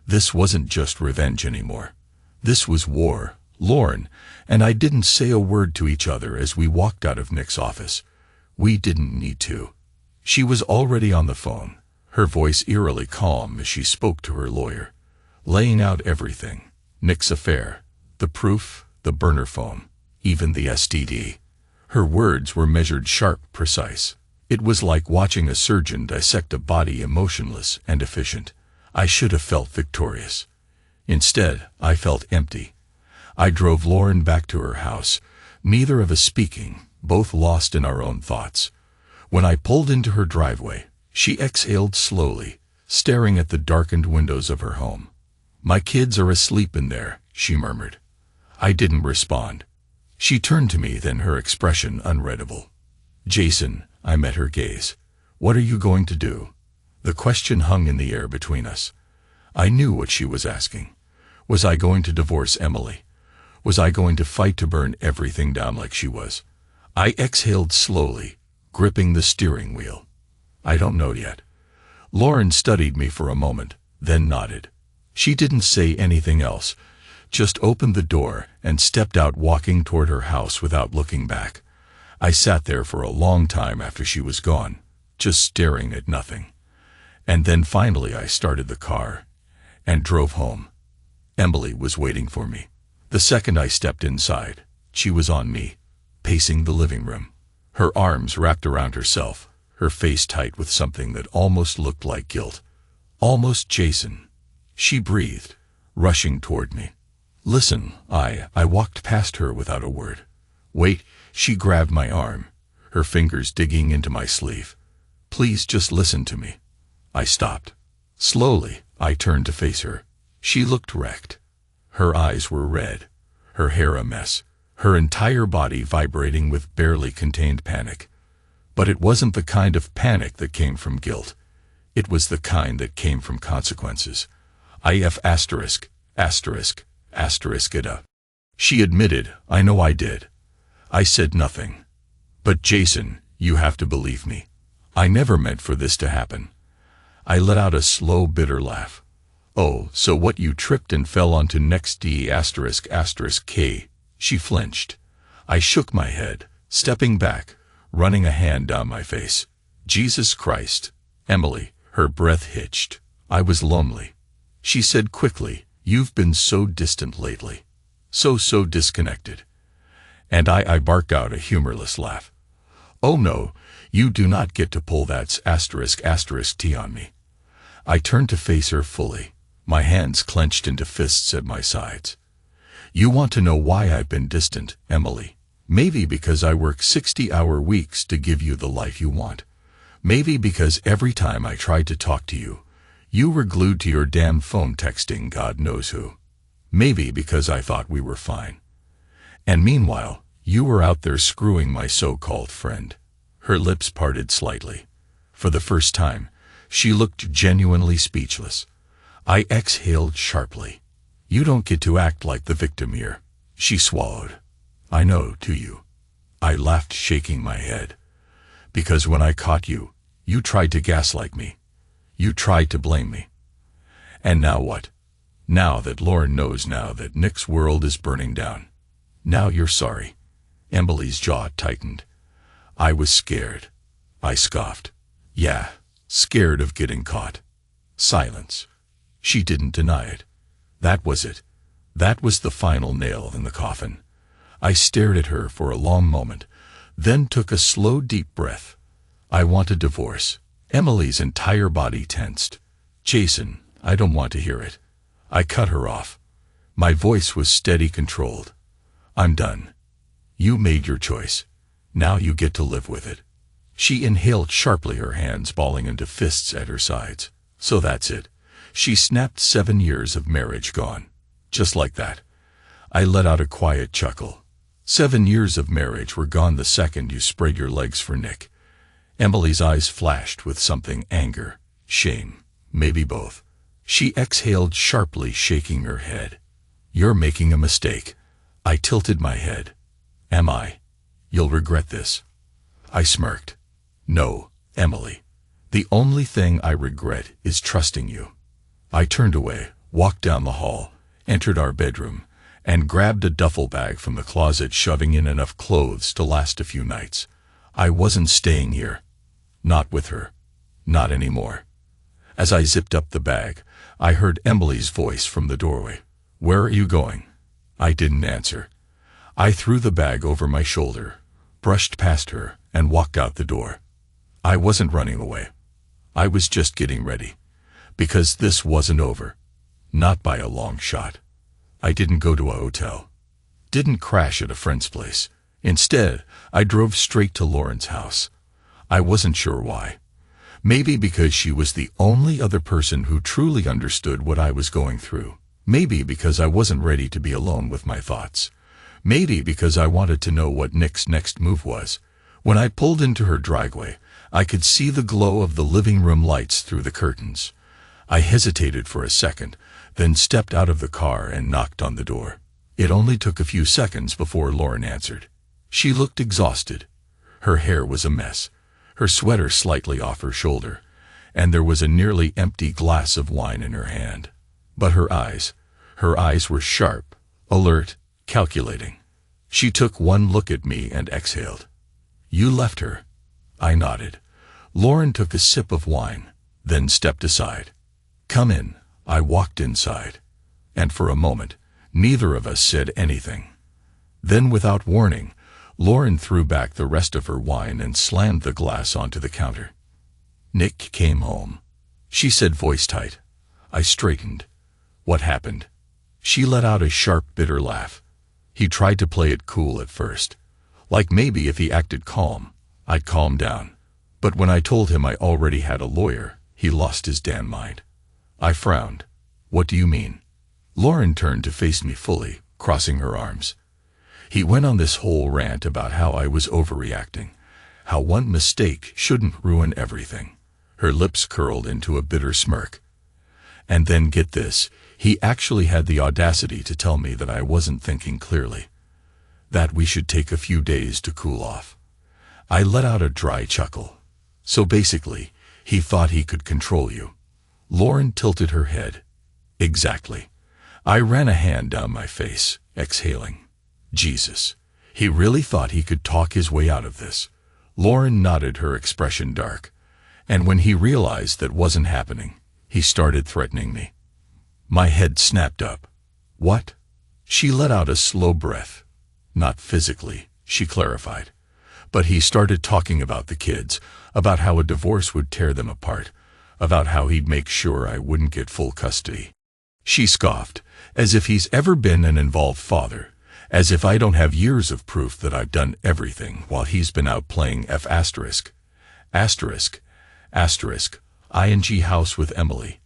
This wasn't just revenge anymore. This was war, Lauren, and I didn't say a word to each other as we walked out of Nick's office. We didn't need to. She was already on the phone, her voice eerily calm as she spoke to her lawyer, laying out everything. Nick's affair, the proof, the burner phone, even the STD. Her words were measured sharp, precise. It was like watching a surgeon dissect a body emotionless and efficient. I should have felt victorious. Instead, I felt empty. I drove Lauren back to her house, neither of us speaking, both lost in our own thoughts. When I pulled into her driveway, she exhaled slowly, staring at the darkened windows of her home. My kids are asleep in there, she murmured. I didn't respond. She turned to me, then her expression unreadable. Jason, I met her gaze. What are you going to do? The question hung in the air between us. I knew what she was asking. Was I going to divorce Emily? Was I going to fight to burn everything down like she was? I exhaled slowly, gripping the steering wheel. I don't know yet. Lauren studied me for a moment, then nodded. She didn't say anything else, just opened the door and stepped out, walking toward her house without looking back. I sat there for a long time after she was gone, just staring at nothing. And then finally I started the car and drove home. Emily was waiting for me. The second I stepped inside, she was on me, pacing the living room, her arms wrapped around herself, her face tight with something that almost looked like guilt. Almost Jason. She breathed, rushing toward me. Listen, I walked past her without a word. Wait, she grabbed my arm, her fingers digging into my sleeve. Please just listen to me. I stopped. Slowly, I turned to face her. She looked wrecked. Her eyes were red, her hair a mess, her entire body vibrating with barely contained panic. But it wasn't the kind of panic that came from guilt. It was the kind that came from consequences. Ida. She admitted, I know I did. I said nothing. But Jason, you have to believe me. I never meant for this to happen. I let out a slow, bitter laugh. Oh, so what, you tripped and fell onto next D***K. She flinched. I shook my head, stepping back, running a hand down my face. Jesus Christ, Emily, her breath hitched. I was lonely. She said quickly, you've been so distant lately. So disconnected. And I barked out a humorless laugh. Oh no, you do not get to pull that **T on me. I turned to face her fully, my hands clenched into fists at my sides. You want to know why I've been distant, Emily? Maybe because I work 60-hour weeks to give you the life you want. Maybe because every time I tried to talk to you, you were glued to your damn phone texting God knows who. Maybe because I thought we were fine. And meanwhile, you were out there screwing my so-called friend. Her lips parted slightly. For the first time, she looked genuinely speechless. I exhaled sharply. You don't get to act like the victim here. She swallowed. I know, do you? I laughed, shaking my head. Because when I caught you, you tried to gaslight me. You tried to blame me. And now what? Now that Lauren knows, now that Nick's world is burning down. Now you're sorry. Emily's jaw tightened. I was scared. I scoffed. Yeah, scared of getting caught. Silence. She didn't deny it. That was it. That was the final nail in the coffin. I stared at her for a long moment, then took a slow, deep breath. I want a divorce. Emily's entire body tensed. Jason, I don't want to hear it. I cut her off. My voice was steady, controlled. I'm done. You made your choice. Now you get to live with it. She inhaled sharply, her hands balling into fists at her sides. So that's it. She snapped. 7 years of marriage gone. Just like that. I let out a quiet chuckle. 7 years of marriage were gone the second you spread your legs for Nick. Emily's eyes flashed with something, anger, shame, maybe both. She exhaled sharply, shaking her head. You're making a mistake. I tilted my head. Am I? You'll regret this. I smirked. No, Emily. The only thing I regret is trusting you. I turned away, walked down the hall, entered our bedroom, and grabbed a duffel bag from the closet, shoving in enough clothes to last a few nights. I wasn't staying here. Not with her. Not anymore. As I zipped up the bag, I heard Emily's voice from the doorway. Where are you going? I didn't answer. I threw the bag over my shoulder, brushed past her, and walked out the door. I wasn't running away. I was just getting ready. Because this wasn't over. Not by a long shot. I didn't go to a hotel. Didn't crash at a friend's place. Instead, I drove straight to Lauren's house. I wasn't sure why. Maybe because she was the only other person who truly understood what I was going through. Maybe because I wasn't ready to be alone with my thoughts. Maybe because I wanted to know what Nick's next move was. When I pulled into her driveway, I could see the glow of the living room lights through the curtains. I hesitated for a second, then stepped out of the car and knocked on the door. It only took a few seconds before Lauren answered. She looked exhausted. Her hair was a mess, her sweater slightly off her shoulder, and there was a nearly empty glass of wine in her hand. But her eyes were sharp, alert, calculating. She took one look at me and exhaled. You left her. I nodded. Lauren took a sip of wine, then stepped aside. Come in. I walked inside. And for a moment, neither of us said anything. Then, without warning, Lauren threw back the rest of her wine and slammed the glass onto the counter. Nick came home, she said, voice tight. I straightened. What happened? She let out a sharp, bitter laugh. He tried to play it cool at first. Like maybe if he acted calm, I'd calm down. But when I told him I already had a lawyer, he lost his damn mind. I frowned. What do you mean? Lauren turned to face me fully, crossing her arms. He went on this whole rant about how I was overreacting, how one mistake shouldn't ruin everything. Her lips curled into a bitter smirk. And then, get this, he actually had the audacity to tell me that I wasn't thinking clearly, that we should take a few days to cool off. I let out a dry chuckle. So basically, he thought he could control you. Lauren tilted her head. Exactly. I ran a hand down my face, exhaling. Jesus. He really thought he could talk his way out of this. Lauren nodded, her expression dark. And when he realized that wasn't happening, he started threatening me. My head snapped up. What? She let out a slow breath. Not physically, she clarified. But he started talking about the kids, about how a divorce would tear them apart, about how he'd make sure I wouldn't get full custody. She scoffed, as if he's ever been an involved father, as if I don't have years of proof that I've done everything while he's been out playing F***. ING house with Emily.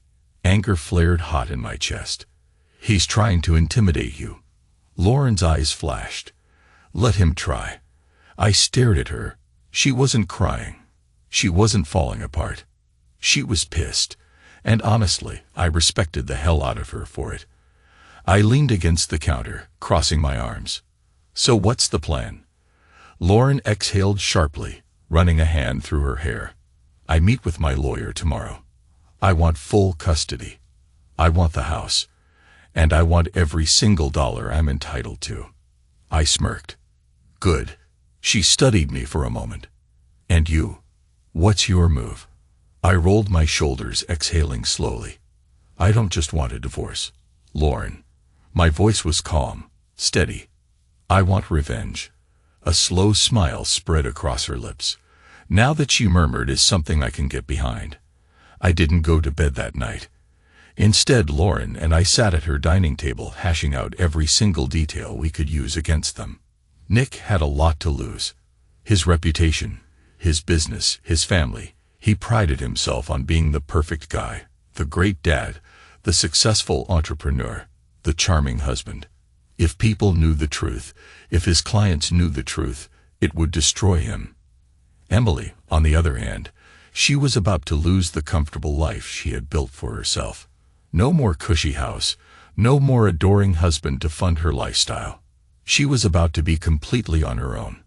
Anger flared hot in my chest. He's trying to intimidate you. Lauren's eyes flashed. Let him try. I stared at her. She wasn't crying. She wasn't falling apart. She was pissed, and honestly, I respected the hell out of her for it. I leaned against the counter, crossing my arms. So what's the plan? Lauren exhaled sharply, running a hand through her hair. I meet with my lawyer tomorrow. I want full custody. I want the house. And I want every single dollar I'm entitled to. I smirked. Good. She studied me for a moment. And you? What's your move? I rolled my shoulders, exhaling slowly. I don't just want a divorce, Lauren. My voice was calm, steady. I want revenge. A slow smile spread across her lips. Now that she murmured is something I can get behind. I didn't go to bed that night. Instead, Lauren and I sat at her dining table hashing out every single detail we could use against them. Nick had a lot to lose. His reputation, his business, his family. He prided himself on being the perfect guy, the great dad, the successful entrepreneur, the charming husband. If people knew the truth, if his clients knew the truth, it would destroy him. Emily, on the other hand, she was about to lose the comfortable life she had built for herself. No more cushy house, no more adoring husband to fund her lifestyle. She was about to be completely on her own.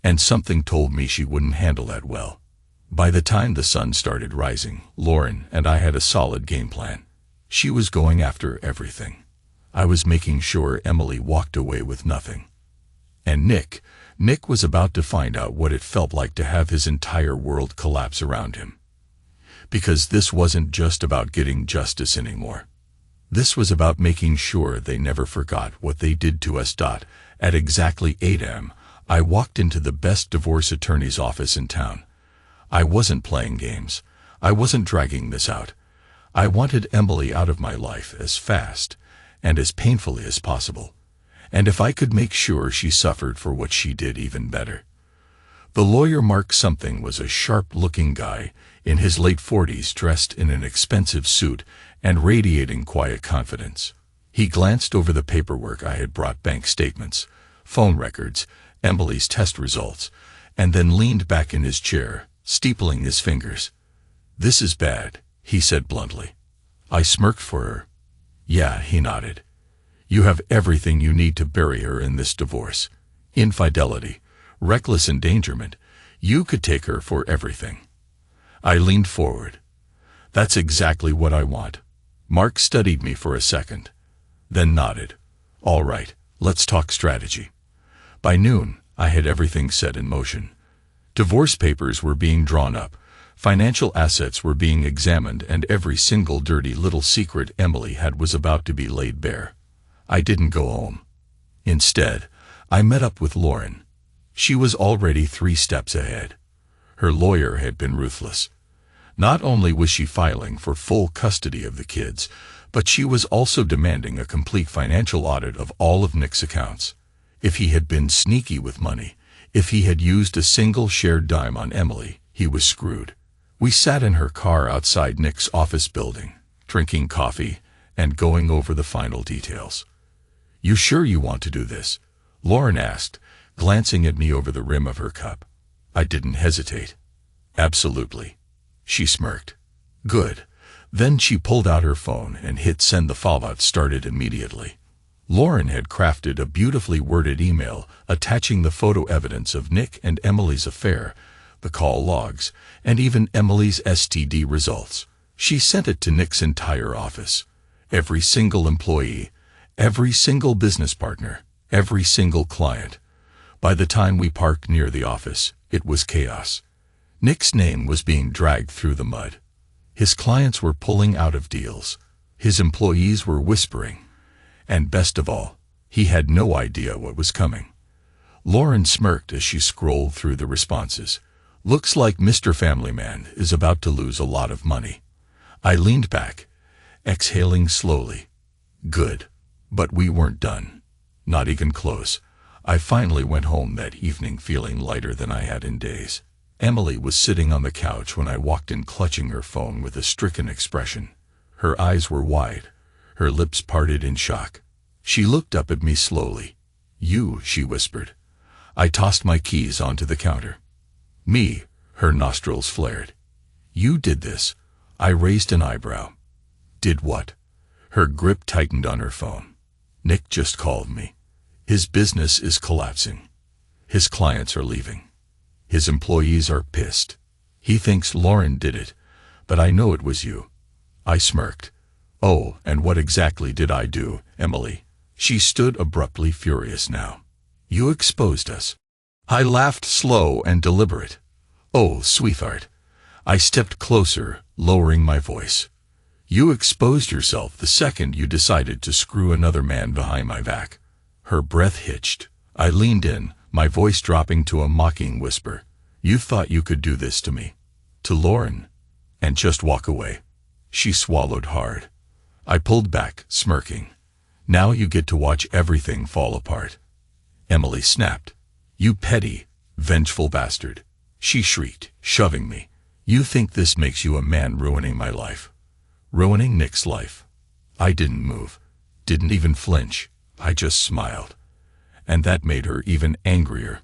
And something told me she wouldn't handle that well. By the time the sun started rising, Lauren and I had a solid game plan. She was going after everything. I was making sure Emily walked away with nothing. And Nick was about to find out what it felt like to have his entire world collapse around him. Because this wasn't just about getting justice anymore. This was about making sure they never forgot what they did to us. At exactly 8 a.m., I walked into the best divorce attorney's office in town. I wasn't playing games. I wasn't dragging this out. I wanted Emily out of my life as fast and as painfully as possible. And if I could make sure she suffered for what she did, even better. The lawyer, Mark something, was a sharp-looking guy in his late 40s, dressed in an expensive suit and radiating quiet confidence. He glanced over the paperwork I had brought, bank statements, phone records, Emily's test results, and then leaned back in his chair, steepling his fingers. "This is bad," he said bluntly. I smirked for her. "Yeah," he nodded. "You have everything you need to bury her in this divorce. Infidelity, reckless endangerment. You could take her for everything." I leaned forward. "That's exactly what I want." Mark studied me for a second, then nodded. "All right, let's talk strategy." By noon, I had everything set in motion. Divorce papers were being drawn up, financial assets were being examined, and every single dirty little secret Emily had was about to be laid bare. I didn't go home. Instead, I met up with Lauren. She was already 3 steps ahead. Her lawyer had been ruthless. Not only was she filing for full custody of the kids, but she was also demanding a complete financial audit of all of Nick's accounts. If he had been sneaky with money, if he had used a single shared dime on Emily, he was screwed. We sat in her car outside Nick's office building, drinking coffee and going over the final details. "You sure you want to do this?" Lauren asked, glancing at me over the rim of her cup. I didn't hesitate. "Absolutely." She smirked. "Good." Then she pulled out her phone and hit send. The fallout started immediately. Lauren had crafted a beautifully worded email attaching the photo evidence of Nick and Emily's affair, the call logs, and even Emily's STD results. She sent it to Nick's entire office. Every single employee, every single business partner, every single client. By the time we parked near the office, it was chaos. Nick's name was being dragged through the mud. His clients were pulling out of deals. His employees were whispering. And best of all, he had no idea what was coming. Lauren smirked as she scrolled through the responses. "Looks like Mr. Family Man is about to lose a lot of money." I leaned back, exhaling slowly. Good. But we weren't done. Not even close. I finally went home that evening feeling lighter than I had in days. Emily was sitting on the couch when I walked in, clutching her phone with a stricken expression. Her eyes were wide, her lips parted in shock. She looked up at me slowly. "You," she whispered. I tossed my keys onto the counter. "Me?" Her nostrils flared. "You did this?" I raised an eyebrow. "Did what?" Her grip tightened on her phone. "Nick just called me. His business is collapsing. His clients are leaving. His employees are pissed. He thinks Lauren did it, but I know it was you." I smirked. "Oh, and what exactly did I do, Emily?" She stood abruptly, furious now. "You exposed us." I laughed, slow and deliberate. "Oh, sweetheart." I stepped closer, lowering my voice. "You exposed yourself the second you decided to screw another man behind my back." Her breath hitched. I leaned in, my voice dropping to a mocking whisper. "You thought you could do this to me? To Lauren? And just walk away?" She swallowed hard. I pulled back, smirking. "Now you get to watch everything fall apart." Emily snapped. "You petty, vengeful bastard," she shrieked, shoving me. "You think this makes you a man ruining my life? Ruining Nick's life?" I didn't move, didn't even flinch. I just smiled. And that made her even angrier.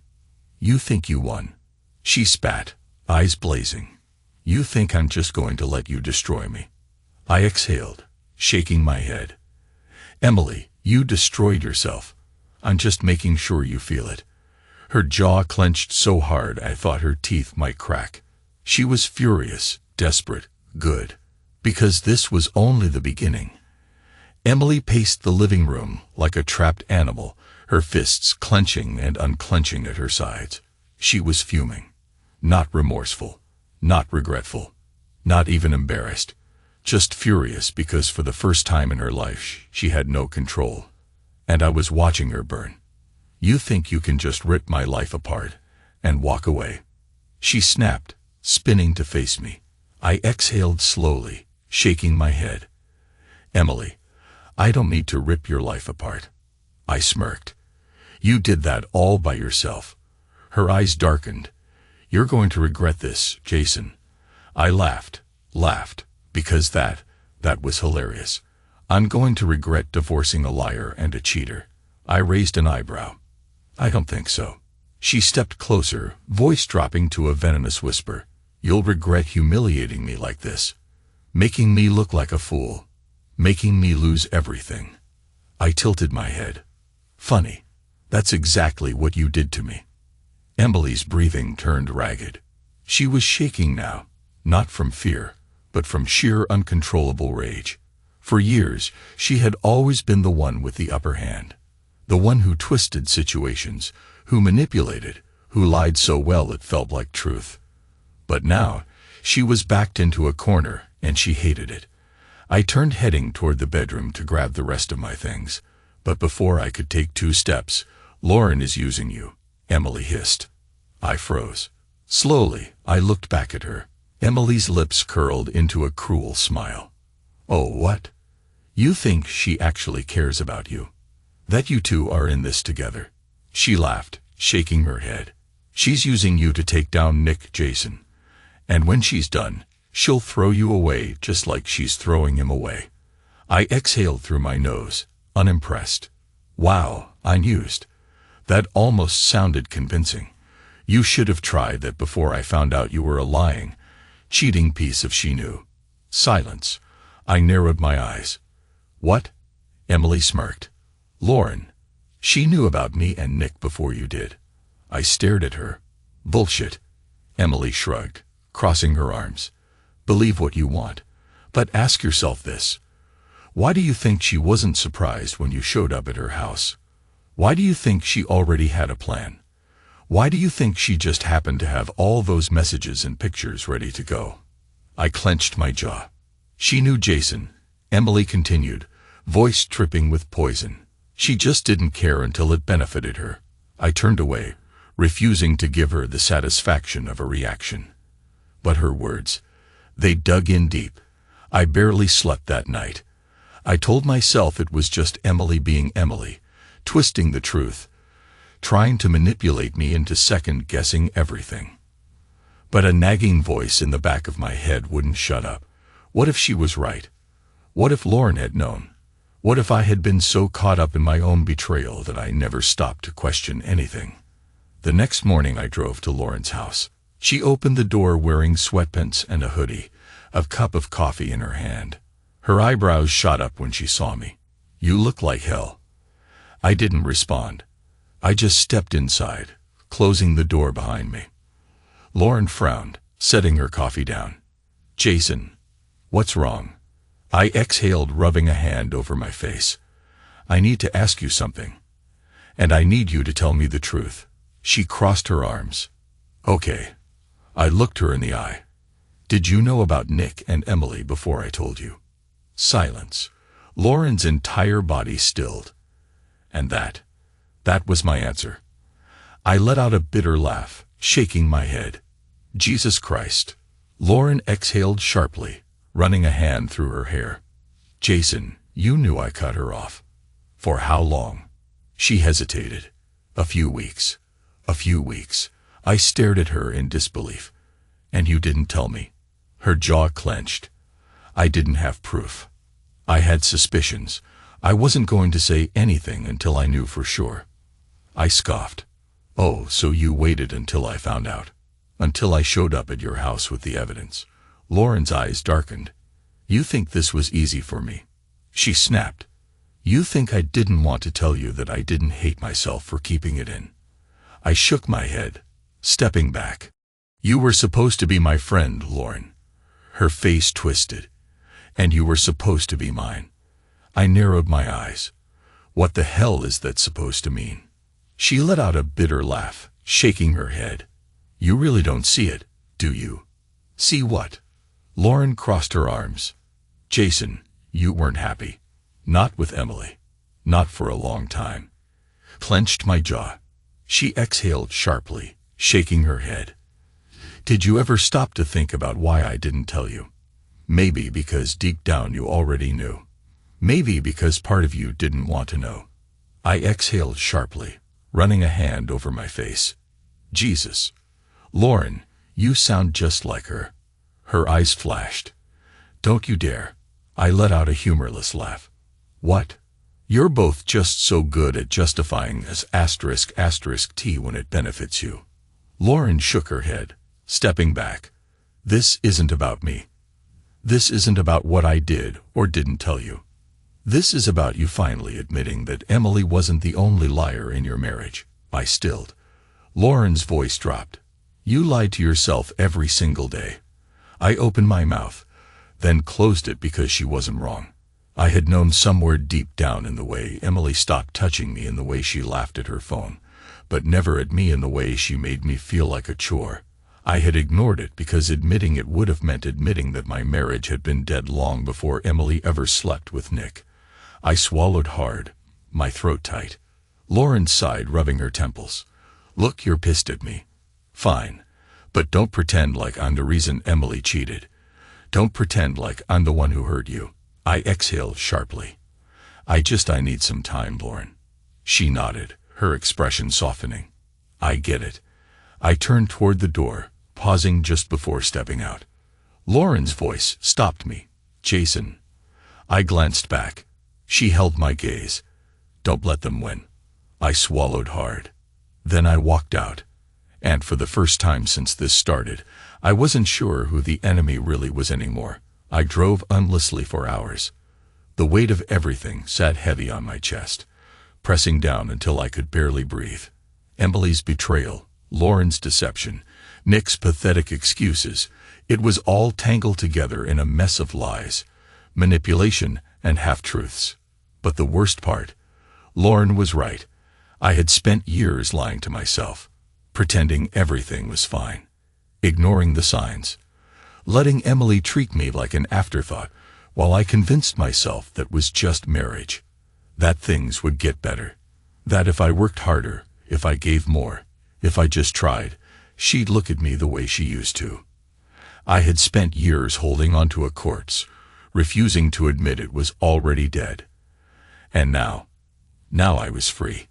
"You think you won?" She spat, eyes blazing. "You think I'm just going to let you destroy me?" I exhaled, shaking my head. "Emily, you destroyed yourself. I'm just making sure you feel it." Her jaw clenched so hard I thought her teeth might crack. She was furious, desperate, good. Because this was only the beginning. Emily paced the living room like a trapped animal, her fists clenching and unclenching at her sides. She was fuming. Not remorseful, not regretful, not even embarrassed. Just furious because for the first time in her life she had no control. And I was watching her burn. "You think you can just rip my life apart and walk away?" She snapped, spinning to face me. I exhaled slowly, shaking my head. "Emily, I don't need to rip your life apart." I smirked. "You did that all by yourself." Her eyes darkened. "You're going to regret this, Jason." I laughed, because that was hilarious. "I'm going to regret divorcing a liar and a cheater." I raised an eyebrow. "I don't think so." She stepped closer, voice dropping to a venomous whisper. "You'll regret humiliating me like this. Making me look like a fool. Making me lose everything." I tilted my head. "Funny. That's exactly what you did to me." Emily's breathing turned ragged. She was shaking now, not from fear, but from sheer uncontrollable rage. For years, she had always been the one with the upper hand. The one who twisted situations, who manipulated, who lied so well it felt like truth. But now, she was backed into a corner, and she hated it. I turned heading toward the bedroom to grab the rest of my things, but before I could take 2 steps, "Lauren is using you," Emily hissed. I froze. Slowly, I looked back at her. Emily's lips curled into a cruel smile. "Oh, what? You think she actually cares about you? That you two are in this together?" She laughed, shaking her head. "She's using you to take down Nick, Jason. And when she's done, she'll throw you away just like she's throwing him away." I exhaled through my nose, unimpressed. "Wow," I mused. "That almost sounded convincing. You should have tried that before I found out you were a lying, cheating piece of she knew." Silence. I narrowed my eyes. "What?" Emily smirked. "Lauren, she knew about me and Nick before you did." I stared at her. "Bullshit." Emily shrugged, crossing her arms. "Believe what you want, but ask yourself this. Why do you think she wasn't surprised when you showed up at her house? Why do you think she already had a plan? Why do you think she just happened to have all those messages and pictures ready to go?" I clenched my jaw. "She knew Jason," Emily continued, voice dripping with poison. "She just didn't care until it benefited her." I turned away, refusing to give her the satisfaction of a reaction. But her words, they dug in deep. I barely slept that night. I told myself it was just Emily being Emily, twisting the truth, trying to manipulate me into second-guessing everything. But a nagging voice in the back of my head wouldn't shut up. What if she was right? What if Lauren had known? What if I had been so caught up in my own betrayal that I never stopped to question anything? The next morning I drove to Lauren's house. She opened the door wearing sweatpants and a hoodie, a cup of coffee in her hand. Her eyebrows shot up when she saw me. "You look like hell." I didn't respond. I just stepped inside, closing the door behind me. Lauren frowned, setting her coffee down. "Jason, what's wrong?" I exhaled, rubbing a hand over my face. "I need to ask you something. And I need you to tell me the truth." She crossed her arms. "Okay." I looked her in the eye. "Did you know about Nick and Emily before I told you?" Silence. Lauren's entire body stilled. And that was my answer. I let out a bitter laugh, shaking my head. "Jesus Christ." Lauren exhaled sharply, running a hand through her hair. "Jason, you knew I cut her off. For how long?" She hesitated. "A few weeks. A few weeks." I stared at her in disbelief. "And you didn't tell me?" Her jaw clenched. "I didn't have proof. I had suspicions. I wasn't going to say anything until I knew for sure." I scoffed. "Oh, so you waited until I found out? Until I showed up at your house with the evidence?" Lauren's eyes darkened. "You think this was easy for me?" She snapped. "You think I didn't want to tell you that I didn't hate myself for keeping it in?" I shook my head, stepping back. "You were supposed to be my friend, Lauren." Her face twisted. "And you were supposed to be mine." I narrowed my eyes. "What the hell is that supposed to mean?" She let out a bitter laugh, shaking her head. "You really don't see it, do you?" "See what?" Lauren crossed her arms. "Jason, you weren't happy. Not with Emily. Not for a long time." Clenched my jaw. She exhaled sharply, shaking her head. "Did you ever stop to think about why I didn't tell you? Maybe because deep down you already knew. Maybe because part of you didn't want to know." I exhaled sharply, running a hand over my face. "Jesus. Lauren, you sound just like her." Her eyes flashed. "Don't you dare." I let out a humorless laugh. "What? You're both just so good at justifying as **T when it benefits you." Lauren shook her head, stepping back. "This isn't about me. This isn't about what I did or didn't tell you. This is about you finally admitting that Emily wasn't the only liar in your marriage." I stilled. Lauren's voice dropped. "You lied to yourself every single day." I opened my mouth, then closed it because she wasn't wrong. I had known somewhere deep down in the way Emily stopped touching me and the way she laughed at her phone, but never at me in the way she made me feel like a chore. I had ignored it because admitting it would have meant admitting that my marriage had been dead long before Emily ever slept with Nick. I swallowed hard, my throat tight. Lauren sighed, rubbing her temples. Look, you're pissed at me. Fine. But don't pretend like I'm the reason Emily cheated. Don't pretend like I'm the one who hurt you. I exhaled sharply. I need some time, Lauren. She nodded, her expression softening. I get it. I turned toward the door, pausing just before stepping out. Lauren's voice stopped me. Jason. I glanced back. She held my gaze. Don't let them win. I swallowed hard. Then I walked out. And for the first time since this started, I wasn't sure who the enemy really was anymore. I drove endlessly for hours. The weight of everything sat heavy on my chest, pressing down until I could barely breathe. Emily's betrayal, Lauren's deception, Nick's pathetic excuses, it was all tangled together in a mess of lies, manipulation, and half-truths. But the worst part, Lauren was right. I had spent years lying to myself, pretending everything was fine, ignoring the signs, letting Emily treat me like an afterthought, while I convinced myself that was just marriage, that things would get better, that if I worked harder, if I gave more, if I just tried, she'd look at me the way she used to. I had spent years holding onto a corpse, refusing to admit it was already dead. And now I was free.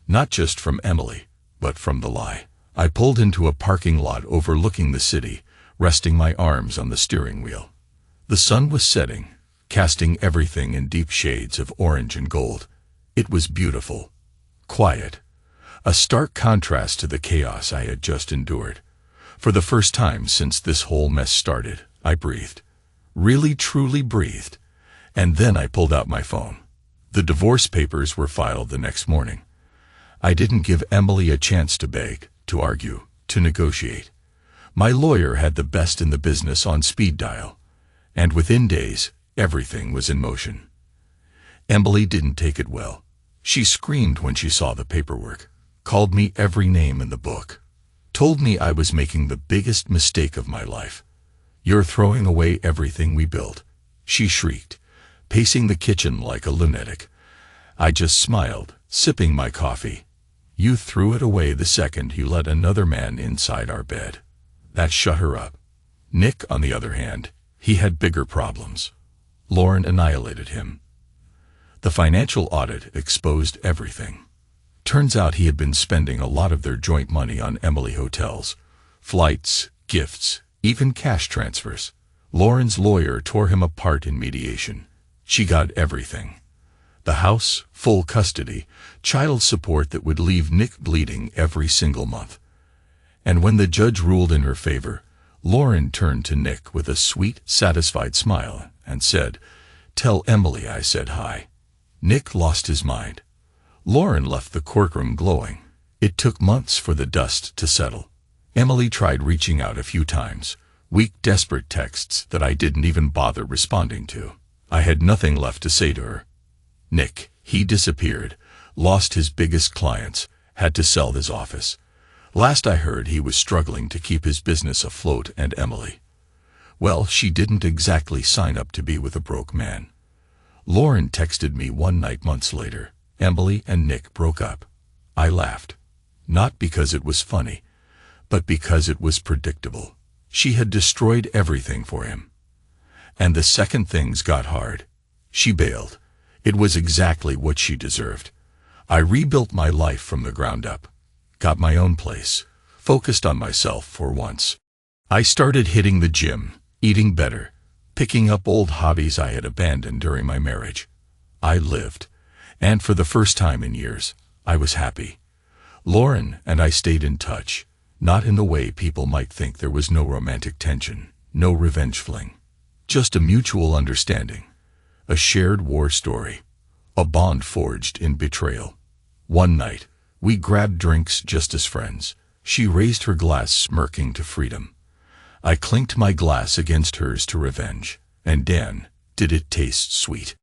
Not just from Emily, but from the lie. I pulled into a parking lot overlooking the city, resting my arms on the steering wheel. The sun was setting, casting everything in deep shades of orange and gold. It was beautiful, quiet, a stark contrast to the chaos I had just endured. For the first time since this whole mess started, I breathed. Really, truly breathed. And then I pulled out my phone. The divorce papers were filed the next morning. I didn't give Emily a chance to beg, to argue, to negotiate. My lawyer had the best in the business on speed dial. And within days, everything was in motion. Emily didn't take it well. She screamed when she saw the paperwork, called me every name in the book, told me I was making the biggest mistake of my life. You're throwing away everything we built, she shrieked, pacing the kitchen like a lunatic. I just smiled, sipping my coffee. You threw it away the second you let another man inside our bed. That shut her up. Nick, on the other hand, he had bigger problems. Lauren annihilated him. The financial audit exposed everything. Turns out he had been spending a lot of their joint money on Emily hotels, flights, gifts, even cash transfers. Lauren's lawyer tore him apart in mediation. She got everything. The house, full custody, child support that would leave Nick bleeding every single month. And when the judge ruled in her favor, Lauren turned to Nick with a sweet, satisfied smile and said, "Tell Emily I said hi." Nick lost his mind. Lauren left the courtroom glowing. It took months for the dust to settle. Emily tried reaching out a few times, weak, desperate texts that I didn't even bother responding to. I had nothing left to say to her. Nick, he disappeared, lost his biggest clients, had to sell his office. Last I heard, he was struggling to keep his business afloat, and Emily, well, she didn't exactly sign up to be with a broke man. Lauren texted me one night months later. Emily and Nick broke up. I laughed. Not because it was funny, but because it was predictable. She had destroyed everything for him. And the second things got hard, she bailed. It was exactly what she deserved. I rebuilt my life from the ground up. Got my own place. Focused on myself for once. I started hitting the gym, eating better, picking up old hobbies I had abandoned during my marriage. I lived. And for the first time in years, I was happy. Lauren and I stayed in touch, not in the way people might think. There was no romantic tension, no revenge fling. Just a mutual understanding, a shared war story, a bond forged in betrayal. One night, we grabbed drinks just as friends. She raised her glass, smirking to freedom. I clinked my glass against hers to revenge, and Dan, did it taste sweet.